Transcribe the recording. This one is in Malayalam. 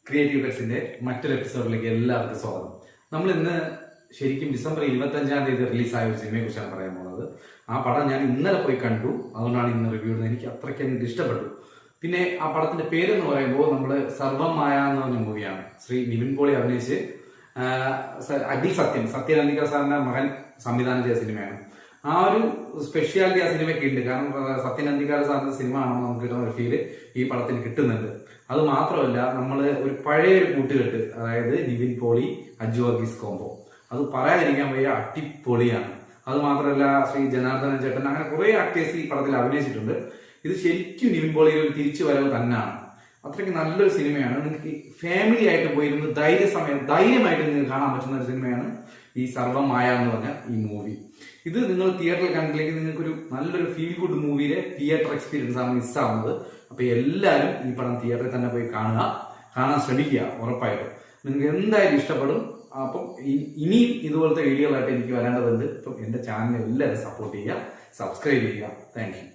ക്രിയേറ്റീവ് കട്സിന്റെ മറ്റൊരു എപ്പിസോഡിലേക്ക് എല്ലാവർക്കും സ്വാഗതം. നമ്മൾ ഇന്ന് ശരിക്കും ഡിസംബർ 25-ാം തീയതി റിലീസായ ഒരു സിനിമയെ കുറിച്ചാണ് പറയാൻ പോകുന്നത്. ആ പടം ഞാൻ ഇന്നലെ പോയി കണ്ടു, അതുകൊണ്ടാണ് ഇന്ന് റിവ്യൂ ഇടുന്നത്. എനിക്ക് അത്രയ്ക്ക് എനിക്ക് ഇഷ്ടപ്പെട്ടു. പിന്നെ ആ പടത്തിന്റെ പേരെന്ന് പറയുമ്പോൾ നമ്മൾ സർവം മായ എന്ന് പറഞ്ഞ മൂവിയാണ്. ശ്രീ നിവിൻ പോളി അഭിനയിച്ച് അഖിൽ സത്യൻ അന്തിക്കാട് സാറിന്റെ മകൻ സംവിധാനം ചെയ്ത സിനിമയാണ്. ആ ഒരു സ്പെഷ്യാലിറ്റി ആ സിനിമയ്ക്ക് ഉണ്ട്. കാരണം സത്യൻ അന്തിക്കാട് സാറിന്റെ സിനിമ ആണെന്ന് നമുക്ക് കിട്ടുന്ന ഒരു ഫീല് ഈ പടത്തിന് കിട്ടുന്നുണ്ട്. അത് മാത്രമല്ല, നമ്മൾ ഒരു പഴയ ഒരു കൂട്ടുകെട്ട്, അതായത് നിവിൻ പോളി അജു വർഗീസ് കോംബോ, അത് പറയാതിരിക്കാൻ വയ്യ, അടിപൊളിയാണ്. അത് മാത്രമല്ല, ശ്രീ ജനാർദ്ദനൻ ചേട്ടൻ, അങ്ങനെ കുറെ ആക്ടേഴ്സ് ഈ പടത്തിൽ അഭിനയിച്ചിട്ടുണ്ട്. ഇത് ശരിക്കും നിവിൻ പോളിയുടെ ഒരു തിരിച്ചു വരവ് തന്നെയാണ്. അത്രയ്ക്ക് നല്ലൊരു സിനിമയാണ്. നിങ്ങൾക്ക് ഫാമിലി ആയിട്ട് പോയിരുന്ന് ധൈര്യമായിട്ട് നിങ്ങൾക്ക് കാണാൻ പറ്റുന്ന ഒരു സിനിമയാണ് ഈ സർവം മായ എന്ന് പറഞ്ഞ ഈ മൂവി. ഇത് നിങ്ങൾ തിയേറ്ററിൽ കണ്ടില്ലെങ്കിൽ നിങ്ങൾക്കൊരു നല്ലൊരു ഫീൽ ഗുഡ് മൂവിയിലെ തിയേറ്റർ എക്സ്പീരിയൻസ് ആണ് മിസ്സാവുന്നത്. അപ്പൊ എല്ലാവരും ഈ പടം തിയേറ്ററിൽ തന്നെ പോയി കാണാൻ ശ്രമിക്കുക. ഉറപ്പായിട്ടും നിങ്ങൾക്ക് എന്തായാലും ഇഷ്ടപ്പെടും. അപ്പം ഇനിയും ഇതുപോലത്തെ വീഡിയോകളായിട്ട് എനിക്ക് വരേണ്ടതുണ്ട്. അപ്പം എന്റെ ചാനൽ എല്ലാവരും സപ്പോർട്ട് ചെയ്യുക, സബ്സ്ക്രൈബ് ചെയ്യുക. Thank you.